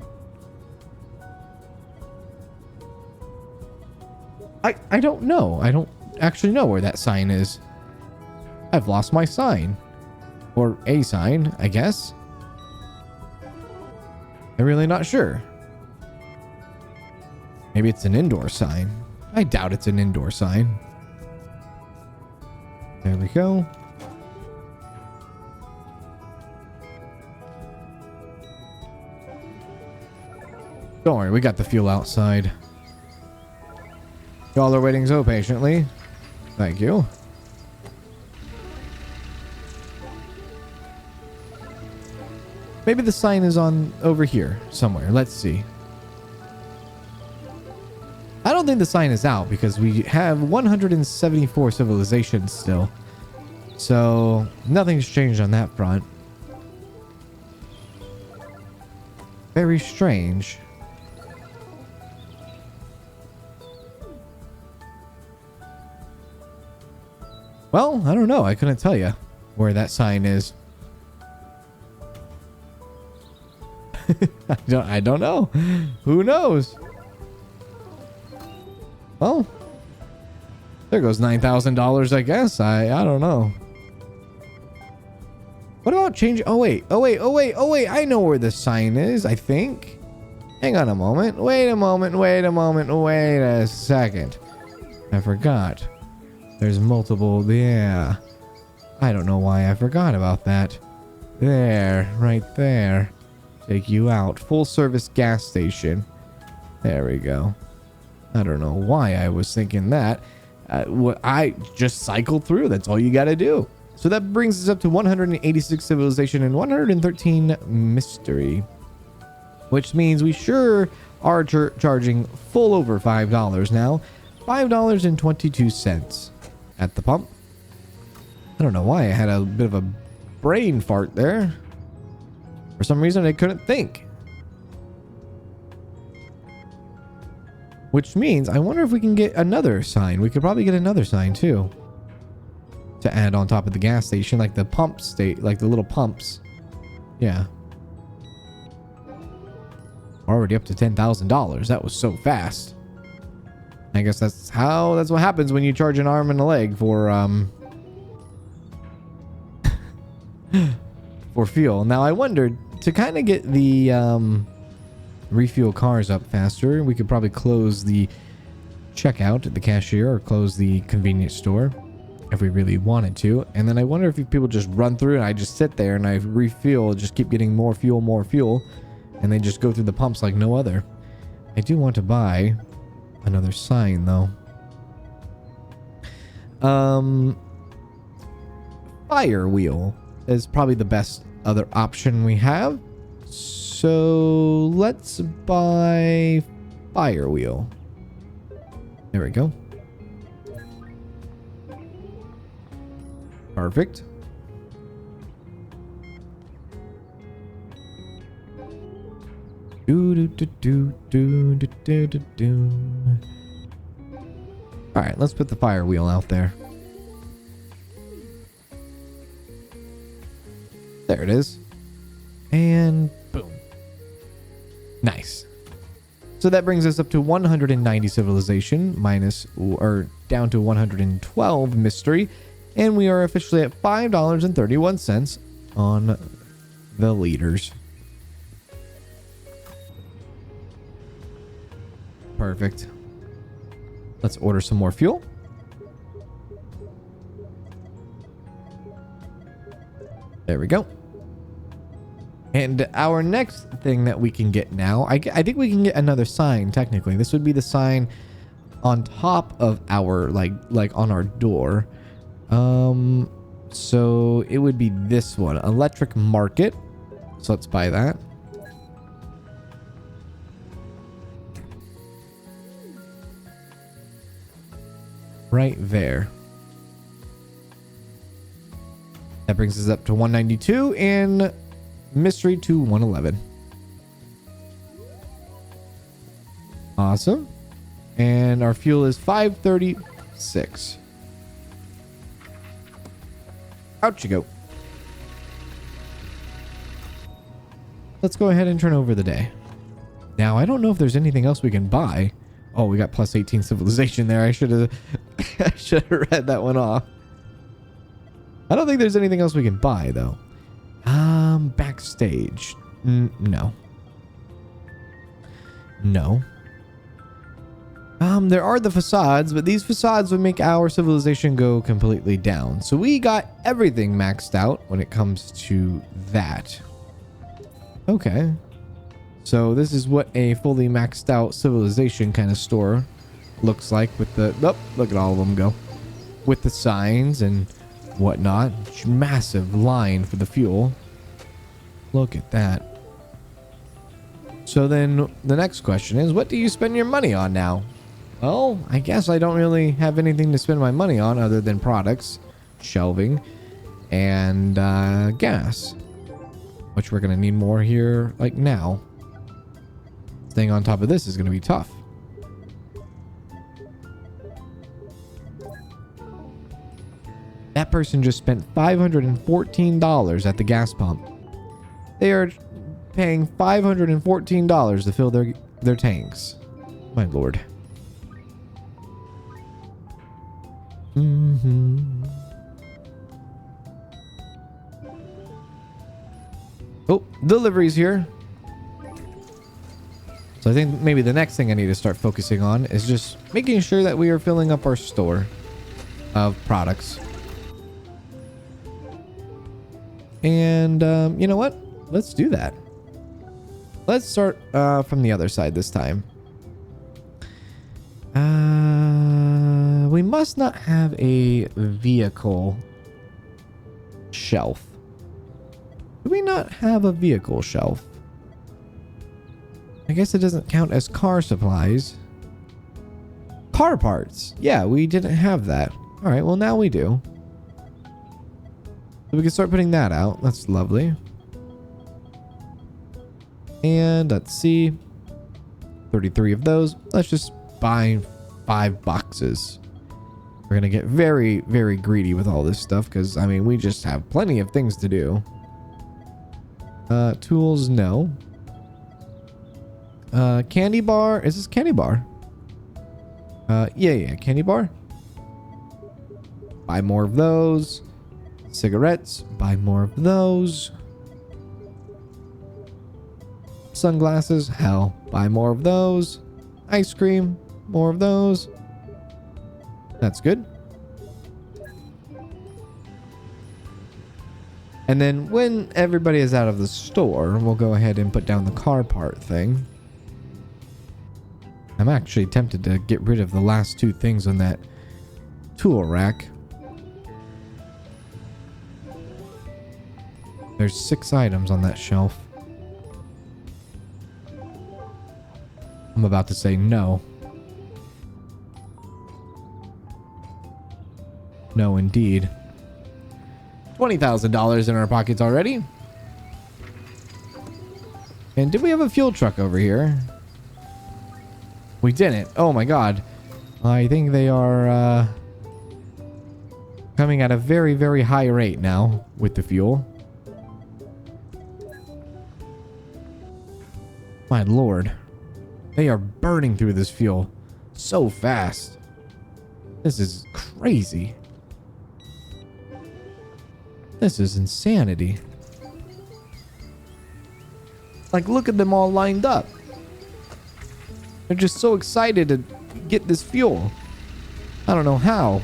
I don't know. I don't actually know where that sign is. I've lost my sign. Or a sign, I guess. I'm really not sure. Maybe it's an indoor sign. I doubt it's an indoor sign. There we go. Don't worry, we got the fuel outside. Y'all are waiting so patiently. Thank you. Maybe the sign is on over here somewhere. Let's see. I don't think the sign is out because we have 174 civilizations still. So nothing's changed on that front. Very strange. Well, I don't know. I couldn't tell you where that sign is. I don't know. Who knows? Well, there goes $9,000, I guess. I don't know. What about change? Oh wait. I know where the sign is, I think. Hang on a moment. Wait a second. I forgot. There's multiple. Yeah. I don't know why I forgot about that. There. Right there. Take you out. Full service gas station. There we go. I don't know why I was thinking that. I just cycled through. That's all you got to do. So that brings us up to 186 civilization and 113 mystery. Which means we sure are charging full over $5 now. $5.22 at the pump. I don't know why I had a bit of a brain fart there. For some reason I couldn't think. Which means, I wonder if we can get another sign. We could probably get another sign too. To add on top of the gas station, like the pump state, like the little pumps. Yeah. Already up to $10,000. That was so fast. I guess that's what happens when you charge an arm and a leg for for fuel. Now I wondered, to kind of get the refuel cars up faster, we could probably close the checkout at the cashier or close the convenience store if we really wanted to. And then I wonder if people just run through and I just sit there and I refuel, just keep getting more fuel, and they just go through the pumps like no other. I do want to buy another sign though. Fire wheel is probably the best other option we have. So let's buy fire wheel. There we go. Perfect. All right, let's put the fire wheel out there. There it is. And boom. Nice. So that brings us up to 190 civilization minus, or down to 112 mystery. And we are officially at $5.31 on the liters. Perfect. Let's order some more fuel. There we go. And our next thing that we can get now, I think we can get another sign, technically. This would be the sign on top of our, like on our door. So it would be this one, electric market. So let's buy that. Right there. That brings us up to 192 and mystery to 111. Awesome. And our fuel is 536. Out you go. Let's go ahead and turn over the day. Now, I don't know if there's anything else we can buy. Oh, we got plus 18 civilization there. I should have read that one off. I don't think there's anything else we can buy though. Backstage. No. No. There are the facades, but these facades would make our civilization go completely down. So we got everything maxed out when it comes to that. Okay. So this is what a fully maxed out civilization kind of store looks like with the... Oh, look at all of them go. With the signs and whatnot. Massive line for the fuel. Look at that. So then the next question is, what do you spend your money on now? Well, I guess I don't really have anything to spend my money on other than products, shelving, and gas. Which we're going to need more here, like now. Staying on top of this is going to be tough. That person just spent $514 at the gas pump. They are paying $514 to fill their tanks. My lord. Oh, deliveries here. So I think maybe the next thing I need to start focusing on is just making sure that we are filling up our store of products. And you know what? Let's do that. Let's start from the other side this time. We must not have a vehicle shelf. Do we not have a vehicle shelf? I guess it doesn't count as car supplies. Car parts. Yeah, we didn't have that. All right, well now we do. So we can start putting that out. That's lovely. And let's see. 33 of those. Let's just buy 5 boxes. We're gonna get very, very greedy with all this stuff because, I mean, we just have plenty of things to do. Tools, no. Candy bar. Is this candy bar? Yeah, candy bar. Buy more of those. Cigarettes. Buy more of those. Sunglasses. Hell, buy more of those. Ice cream. More of those. That's good. And then when everybody is out of the store, we'll go ahead and put down the car part thing. I'm actually tempted to get rid of the last 2 things on that tool rack. There's 6 items on that shelf. I'm about to say no. No, indeed. $20,000 in our pockets already. And did we have a fuel truck over here? We didn't. Oh my god. I think they are coming at a very, very high rate now with the fuel. My lord. They are burning through this fuel so fast. This is crazy. This is insanity. Like, look at them all lined up. They're just so excited to get this fuel. I don't know how.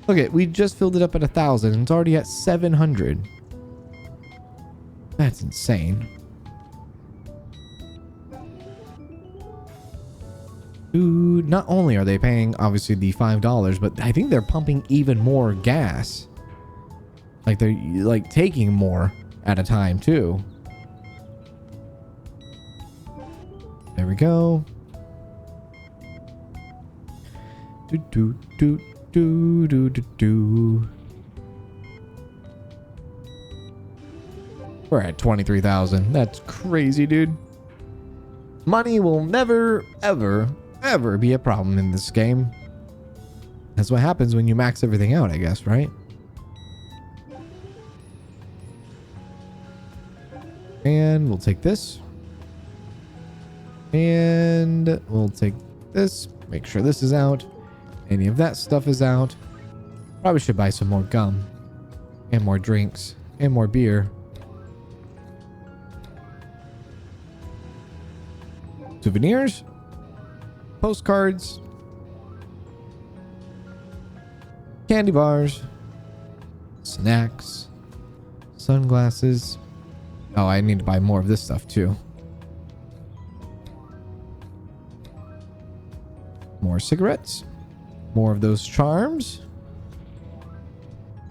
Look at, we just filled it up at 1,000 and it's already at 700. That's insane. Dude, not only are they paying obviously the $5, but I think they're pumping even more gas. Like they're like taking more at a time too. There we go. Do do do do do do do. We're at 23,000. That's crazy, dude. Money will never, ever be a problem in this game. That's what happens when you max everything out, I guess, right? And we'll take this. And we'll take this. Make sure this is out. Any of that stuff is out. Probably should buy some more gum. And more drinks. And more beer. Souvenirs. Postcards. Candy bars. Snacks. Sunglasses. Oh, I need to buy more of this stuff too. More cigarettes. More of those charms.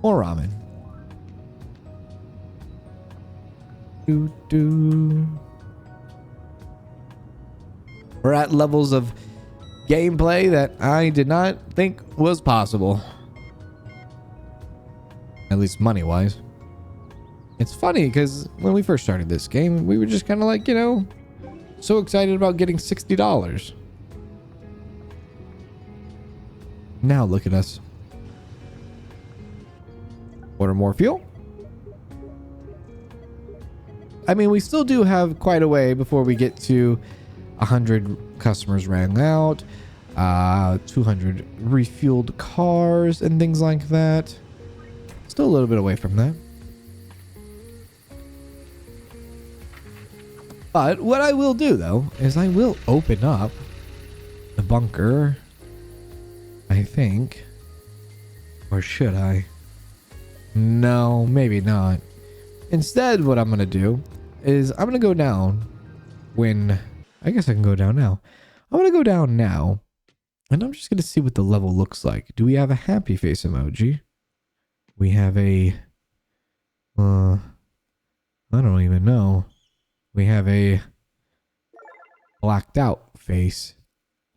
More ramen. Do do. We're at levels of gameplay that I did not think was possible. At least money-wise. It's funny because when we first started this game, we were just kind of like, you know, so excited about getting $60. Now look at us. Order more fuel. I mean, we still do have quite a way before we get to 100 customers rang out, 200 refueled cars and things like that. Still a little bit away from that. But what I will do though is I will open up the bunker, I think. Or should I? No, maybe not. Instead, what I'm going to do is I'm going to go down when... I guess I can go down now. I'm going to go down now. And I'm just going to see what the level looks like. Do we have a happy face emoji? We have a... I don't even know. We have a blacked out face.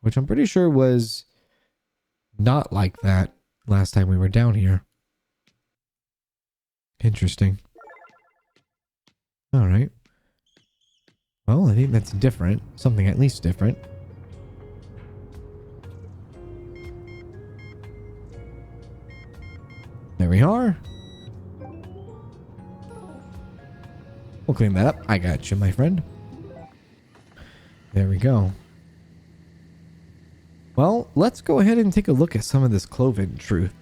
Which I'm pretty sure was not like that last time we were down here. Interesting. Alright. Well, I think that's different. Something at least different. we are. We'll clean that up. I got you, my friend. There we go. Well, let's go ahead and take a look at some of this Cloven truth.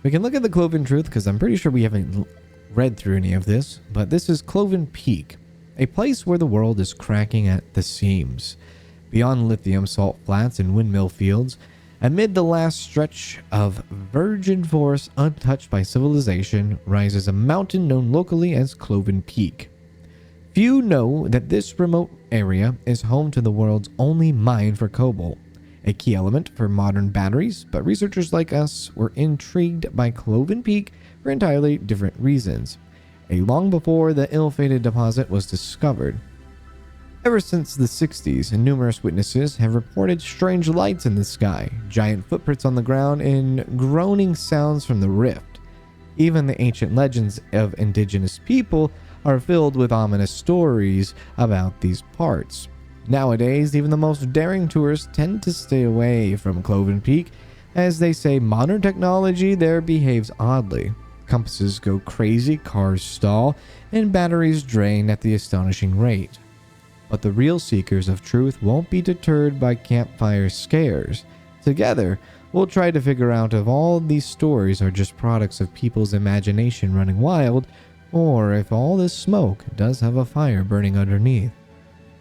We can look at the Cloven truth because I'm pretty sure we haven't read through any of this, but this is Cloven Peak, a place where the world is cracking at the seams. Beyond lithium salt flats and windmill fields, amid the last stretch of virgin forest untouched by civilization, rises a mountain known locally as Cloven Peak. Few know that this remote area is home to the world's only mine for cobalt, a key element for modern batteries, but researchers like us were intrigued by Cloven Peak for entirely different reasons, long before the ill-fated deposit was discovered. Ever since the 60s, numerous witnesses have reported strange lights in the sky, giant footprints on the ground, and groaning sounds from the rift. Even the ancient legends of indigenous people are filled with ominous stories about these parts. Nowadays, even the most daring tourists tend to stay away from Cloven Peak, as they say modern technology there behaves oddly. Compasses go crazy, cars stall, and batteries drain at the astonishing rate. But the real seekers of truth won't be deterred by campfire scares. Together, we'll try to figure out if all these stories are just products of people's imagination running wild, or if all this smoke does have a fire burning underneath.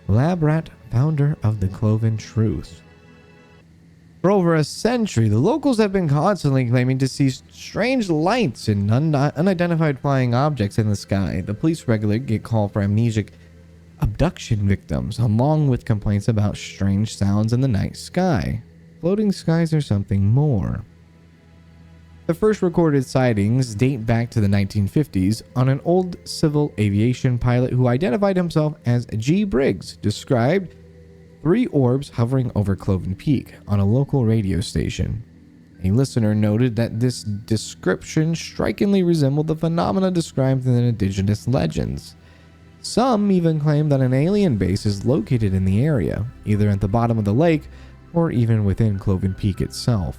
Lab Rat, founder of the Cloven Truth. For over a century, the locals have been constantly claiming to see strange lights and unidentified flying objects in the sky. The police regularly get called for amnesic abduction victims, along with complaints about strange sounds in the night sky. Floating skies are something more. The first recorded sightings date back to the 1950s on an old civil aviation pilot who identified himself as G. Briggs, described 3 orbs hovering over Cloven Peak on a local radio station. A listener noted that this description strikingly resembled the phenomena described in indigenous legends. Some even claim that an alien base is located in the area, either at the bottom of the lake or even within Cloven Peak itself.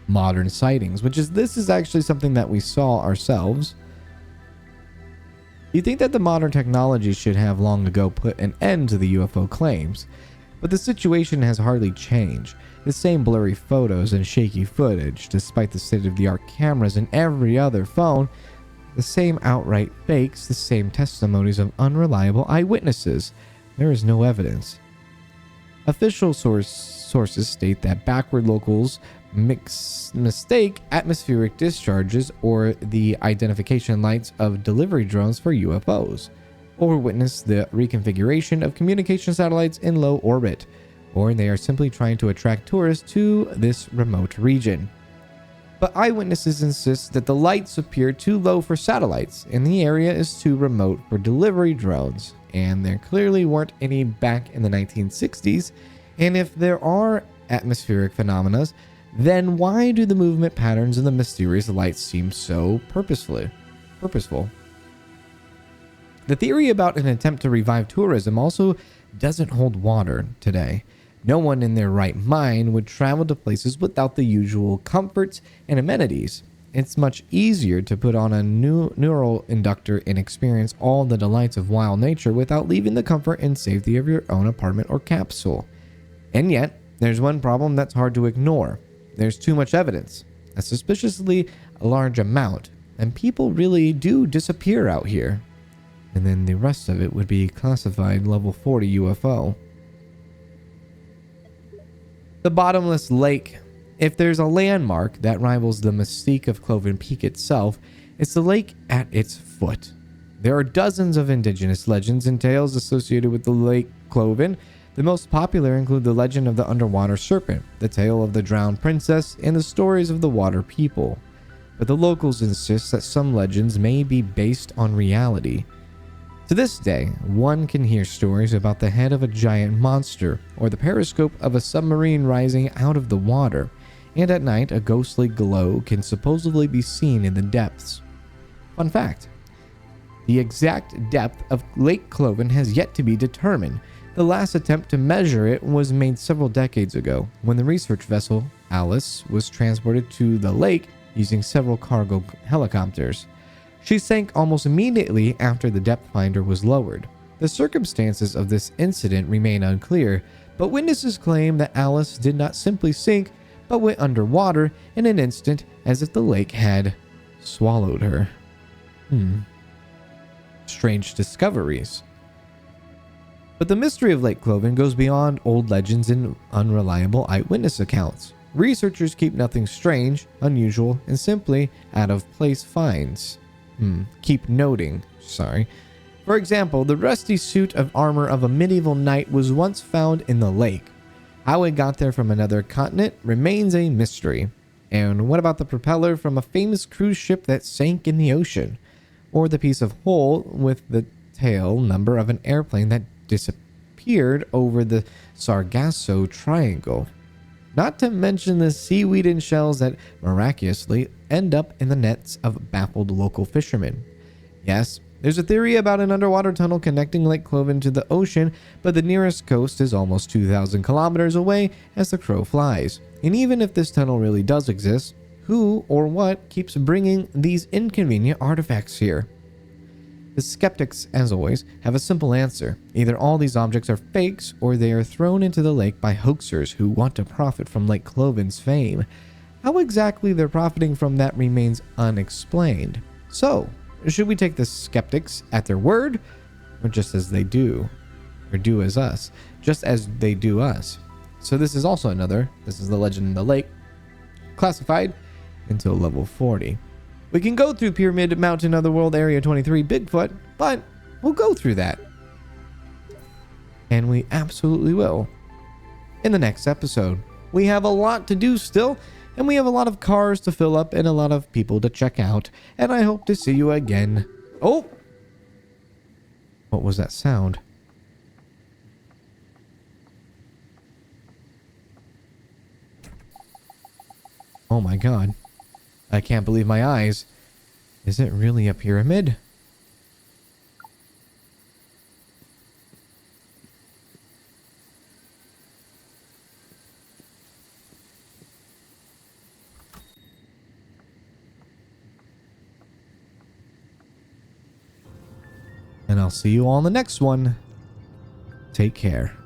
Modern sightings, this is actually something that we saw ourselves. You think that the modern technology should have long ago put an end to the UFO claims, but the situation has hardly changed. The same blurry photos and shaky footage, despite the state-of-the-art cameras in every other phone, the same outright fakes, the same testimonies of unreliable eyewitnesses. There is no evidence. Official sources state that backward locals mistake atmospheric discharges or the identification lights of delivery drones for UFOs, or witness the reconfiguration of communication satellites in low orbit, or they are simply trying to attract tourists to this remote region. But eyewitnesses insist that the lights appear too low for satellites, and the area is too remote for delivery drones, and there clearly weren't any back in the 1960s, and if there are atmospheric phenomena, then why do the movement patterns and the mysterious lights seem so purposeful? The theory about an attempt to revive tourism also doesn't hold water today. No one in their right mind would travel to places without the usual comforts and amenities. It's much easier to put on a new neural inductor and experience all the delights of wild nature without leaving the comfort and safety of your own apartment or capsule. And yet, there's one problem that's hard to ignore. There's too much evidence, a suspiciously large amount, and people really do disappear out here. And then the rest of it would be classified level 40 UFO. The bottomless lake. If there's a landmark that rivals the mystique of Cloven Peak itself, it's the lake at its foot. There are dozens of indigenous legends and tales associated with the Lake Cloven. The most popular include the legend of the underwater serpent, the tale of the drowned princess, and the stories of the water people. But the locals insist that some legends may be based on reality. To this day, one can hear stories about the head of a giant monster or the periscope of a submarine rising out of the water, and at night a ghostly glow can supposedly be seen in the depths. Fun fact: the exact depth of Lake Cloven has yet to be determined. The last attempt to measure it was made several decades ago when the research vessel Alice was transported to the lake using several cargo helicopters. She sank almost immediately after the depth finder was lowered. The circumstances of this incident remain unclear, but witnesses claim that Alice did not simply sink, but went underwater in an instant as if the lake had swallowed her. Strange discoveries. But the mystery of Lake Cloven goes beyond old legends and unreliable eyewitness accounts. Researchers keep nothing strange, unusual, and simply out-of-place finds. Keep noting, sorry. For example, the rusty suit of armor of a medieval knight was once found in the lake. How it got there from another continent remains a mystery. And what about the propeller from a famous cruise ship that sank in the ocean? Or the piece of hull with the tail number of an airplane that disappeared over the Sargasso Triangle? Not to mention the seaweed and shells that miraculously end up in the nets of baffled local fishermen. Yes, there's a theory about an underwater tunnel connecting Lake Cloven to the ocean, but the nearest coast is almost 2,000 kilometers away as the crow flies. And even if this tunnel really does exist, who or what keeps bringing these inconvenient artifacts here? The skeptics, as always, have a simple answer. Either all these objects are fakes, or they are thrown into the lake by hoaxers who want to profit from Lake Cloven's fame. How exactly they're profiting from that remains unexplained. So, should we take the skeptics at their word, or just as they do, or do as us, just as they do us? So this is also this is the Legend in the Lake, classified until level 40. We can go through Pyramid Mountain Otherworld Area 23 Bigfoot, but we'll go through that. And we absolutely will in the next episode. We have a lot to do still, and we have a lot of cars to fill up and a lot of people to check out, and I hope to see you again. Oh! What was that sound? Oh my god. I can't believe my eyes. Is it really a pyramid? And I'll see you all in the next one. Take care.